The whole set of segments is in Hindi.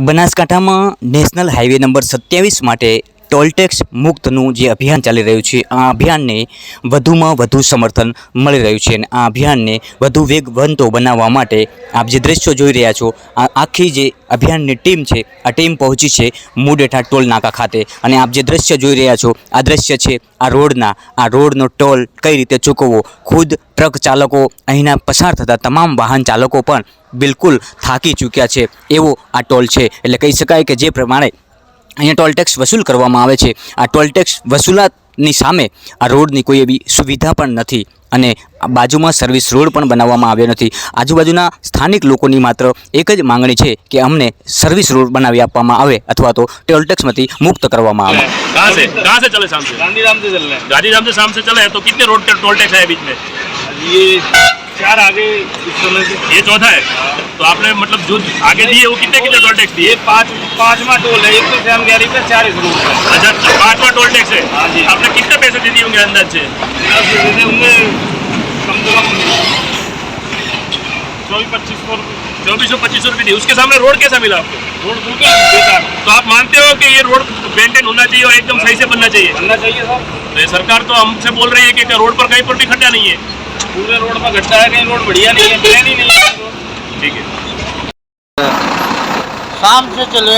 બનાસકાંઠામાં નેશનલ હાઈવે નંબર 27 માટે ટોલ ટેક્સ મુક્તનું જે અભિયાન ચાલી રહ્યું છે, આ અભિયાનને વધુમાં વધુ સમર્થન મળી રહ્યું છે અને આ અભિયાનને વધુ વેગવંતો બનાવવા માટે આપ જે દ્રશ્યો જોઈ રહ્યા છો, આ આખી જે અભિયાનની ટીમ છે, આ ટીમ પહોંચી છે મુડેઠા ટોલ નાકા ખાતે અને આપ જે દ્રશ્ય જોઈ રહ્યા છો, આ દ્રશ્ય છે આ રોડનો ટોલ કઈ રીતે ચૂકવવો. ખુદ ટ્રક ચાલકો, અહીંના પસાર થતા તમામ વાહન ચાલકો પણ બિલકુલ થાકી ચૂક્યા છે એવો આ ટોલ છે. એટલે કહી શકાય કે જે પ્રમાણે અહીંયા ટોલ ટેક્સ વસૂલ કરવામાં આવે છે, આ ટોલ ટેક્સ વસૂલાતની સામે આ રોડની કોઈ એવી સુવિધા પણ નથી અને બાજુમાં સર્વિસ રોડ પણ બનાવવામાં આવ્યો નથી. આજુબાજુના સ્થાનિક લોકોની માત્ર એક જ માંગણી છે કે અમને સર્વિસ રોડ બનાવી આપવામાં આવે અથવા તો ટોલ ટેક્સમાંથી મુક્ત કરવામાં આવે. कहाँ से चले शाम से? गांधीधाम से चल रहे हैं. गांधीधाम से शाम से चले तो कितने रोड टोल टैक्स है बीच में? ये 4 आगे इस समय से ये चौथा है. तो आपने मतलब जो आगे दिए वो कितने कितने टोल टैक्स दिए? पाँचवा टोल है. एक तो श्याम गैरी पे 4 इस रूट पर. अच्छा, 5वां टोल टैक्स है. हाँ जी. आपने कितने पैसे दे दिए होंगे अंदाज से? दे होंगे कम से कम 2400-2500 रुपये दिए. उसके सामने रोड कैसा मिला आपको? रोड बिल्कुल बेकार. तो आप मानते हो कि ये रोड मेंटेन होना चाहिए और एकदम सही से बनना चाहिए? बनना चाहिए सर. तो ये सरकार तो हमसे बोल रही है कि रोड पर कहीं पर भी खड्डा नहीं है. पूरे रोड में गड्ढा है, कहीं रोड बढ़िया नहीं है, प्लेन ही नहीं है. ठीक है. शाम से चले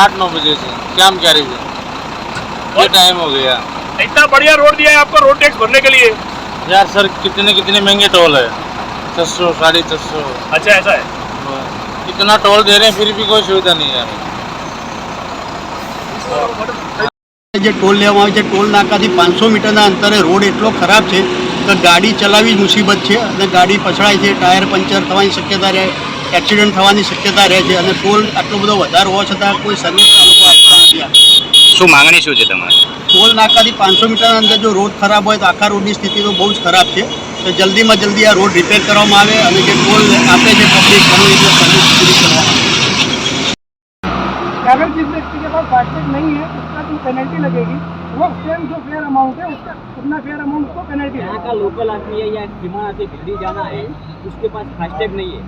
8-9 बजे से शाम क्या रही ये टाइम हो गया. इतना बढ़िया रोड दिया है आपको रोड टैक्स भरने के लिए. यार सर कितने महंगे टोल है, 600 650. अच्छा ऐसा है. इतना टोल दे रहे हैं फिर भी कोई सुविधा नहीं है. જે ટોલ લેવામાં આવે છે, ટોલ નાકાથી 500 મીટરના અંતરે રોડ એટલો ખરાબ છે કે ગાડી ચલાવવી જ મુસીબત છે અને ગાડી પછડાય છે, ટાયર પંચર થવાની શક્યતા રહે, એક્સિડન્ટ થવાની શક્યતા રહે છે અને ટોલ આટલો બધો વધારે હોવા છતાં કોઈ સર્વિસ ચાલકો આપતા નથી. શું માંગણી શું છે તમારી? ટોલ નાકાથી 500 મીટરના અંદર જો રોડ ખરાબ હોય તો આખા રોડની સ્થિતિ તો બહુ જ ખરાબ છે. તો જલ્દીમાં જલ્દી આ રોડ રિપેર કરવામાં આવે અને જે ટોલ આપે છે પબ્લિક ઘણું એટલે સર્વિસ પૂરી કરવામાં આવે. अगर जिस व्यक्ति के पास फास्टैग नहीं है उसका जो पेनल्टी लगेगी वो सेम जो फेयर अमाउंट है उसका उतना फेयर अमाउंट उसको पेनल्टी. यहाँ का लोकल आदमी है या सीमा से दिल्ली जाना है, उसके पास फास्टैग नहीं है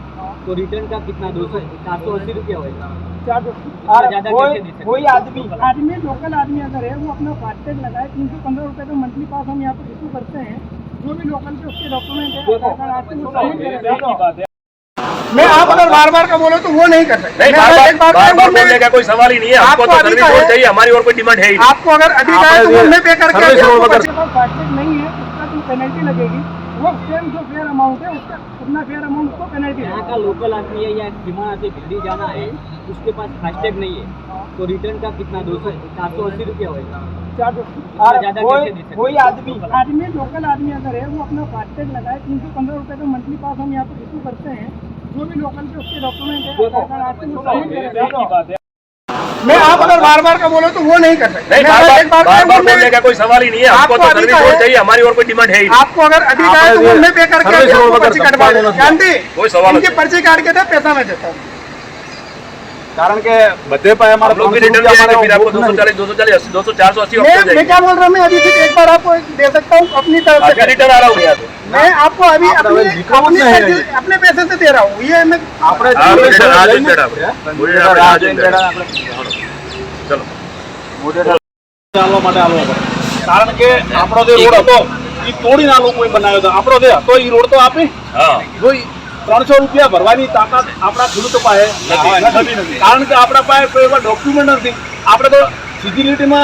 तो रिटर्न का कितना 480 रुपया होगा. कोई आदमी लोकल आदमी अगर है वो अपना फास्टैग लगाए, 315 रुपये का मंथली पास हम यहाँ पर इशू करते हैं. जो भी लोकल के उसके डॉक्यूमेंट है. मैं आप अगर बार का बोलो तो वो नहीं कर सकते. बार बोलने का कोई सवाल ही नहीं है. आपको तो सर्विस रोड चाहिए, हमारी और कोई डिमांड है ही नहीं. आपको अगर अधिकार है तो वो मैं पे करके फास्टैग नहीं है उसका जो पेनल्टी लगेगी वो सेम जो फेयर अमाउंट है उसका उतना फेयर अमाउंट उसको पेनल्टी. यहाँ का लोकल आदमी है या सीमा से दिल्ली जाना है, उसके पास फास्टैग नहीं है तो रिटर्न का कितना 480 रुपया होगा. कोई आदमी लोकल आदमी अगर है वो अपना फास्टैग लगाए, 315 रुपये का मंथली पास हम यहाँ पर इशू करते हैं. जो भी लोकल के उसके डॉक्यूमेंट है. मैं आप अगर बार का बोलो तो वो नहीं कर सकते. बार बोलने का कोई सवाल ही नहीं है. आपको तो सर्विस रोड चाहिए, हमारी और कोई डिमांड है ही नहीं. आपको अगर अधिकार है तो वो मैं पे करके पर्ची कटवा देना. जानते कोई सवाल नहीं. पर्ची काट के था पैसा मैं देता हूँ. कारण के बदे पे हमारा फिर आपको 240 240 200 480 मैं क्या बोल रहा हूँ, मैं अभी एक बार आपको दे सकता हूँ अपनी तरफ से. रिटर्न आ रहा हूँ यहाँ से. मैं आपको अभी अपने पैसे से दे रहा हूँ. ये मैं કારણ કે આપણો જે રોડ હતો એ તોડીને આ લોકોએ બનાવ્યો હતો. આપણો જે હતો એ રોડ તો આપે જો 300 રૂપિયા ભરવાની તાકાત આપણા ખેડૂતો પાસે નથી. કારણ કે આપણા પાસે કોઈ એવા ડોક્યુમેન્ટ નથી. આપણે તો સીધી લીટીમાં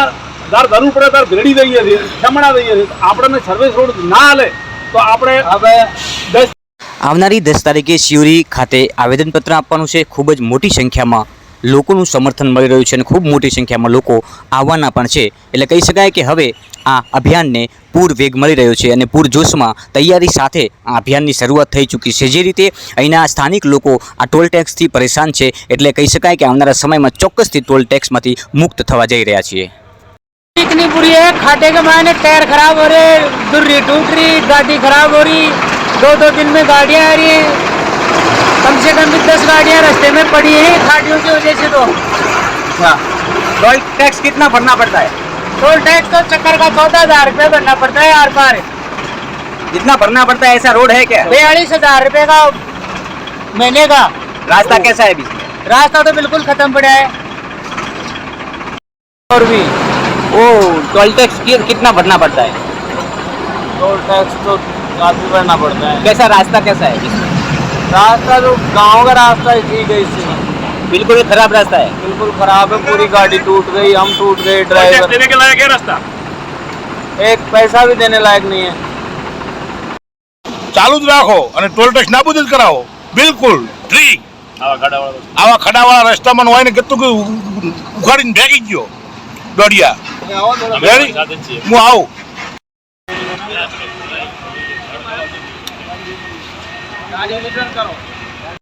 ધાર ધરવું પડે તાર ભેડી દઈએ છીએ, જમણા દઈએ છીએ. આપણને સર્વિસ રોડ ના હાલે તો આપણે હવે આવનારી 10 તારીખે શિવરી ખાતે આવેદનપત્ર આપવાનું છે. ખૂબ જ મોટી સંખ્યામાં લોકોનું સમર્થન મળી રહ્યું છે અને ખૂબ મોટી સંખ્યામાં લોકો આવવાના પણ છે. એટલે કહી શકાય કે હવે આ અભિયાનને પૂર વેગ મળી રહ્યો છે અને પૂરજોશમાં તૈયારી સાથે આ અભિયાનની શરૂઆત થઈ ચૂકી છે. જે રીતે અહીંના સ્થાનિક લોકો આ ટોલ ટેક્સથી પરેશાન છે એટલે કહી શકાય કે આવનારા સમયમાં ચોક્કસથી ટોલ ટેક્સમાંથી મુક્ત થવા જઈ રહ્યા છીએ. इतनी बुरी है, खाटे के मायने टायर खराब हो रहे, दुर्री टूट रही, गाड़ी खराब हो रही, 2-2 दिन में गाड़ियाँ आ रही हैं. कम से कम भी 10 गाड़ियाँ रास्ते में पड़ी हैं खाटियों की वजह से. तो टोल टैक्स कितना भरना पड़ता है? टोल टैक्स तो चक्कर का 14,000 रुपये भरना पड़ता है आर पार. जितना भरना पड़ता है ऐसा रोड है क्या? 42,000 रुपये का महीने का. रास्ता कैसा है बीच में? रास्ता तो बिल्कुल खत्म पड़ा है। और भी वो टोल टैक्स कितना भरना पड़ता है? टोल टैक्स तो काफी भरना पड़ता है। कैसा रास्ता कैसा है इसमें? रास्ता तो गांव का रास्ता है, ठीक है, इससे बिल्कुल खराब रास्ता है। बिल्कुल खराब है, पूरी गाड़ी टूट गई, हम टूट गए, टैक्स ड्राइवर देने के लायक है रास्ता? एक पैसा भी देने लायक नहीं है। ચાલુ જ રાખો અને ટોલ ટેક્સ નાબૂદ જ કરાવો, બિલકુલ ફ્રી. આવા ખડાવાળા રસ્તામાં હોય ને કેટલું ઉખાડીને ભેગી ગયો દોડિયા. રેડી? હું આવું. गाड़ी रिटर्न करो।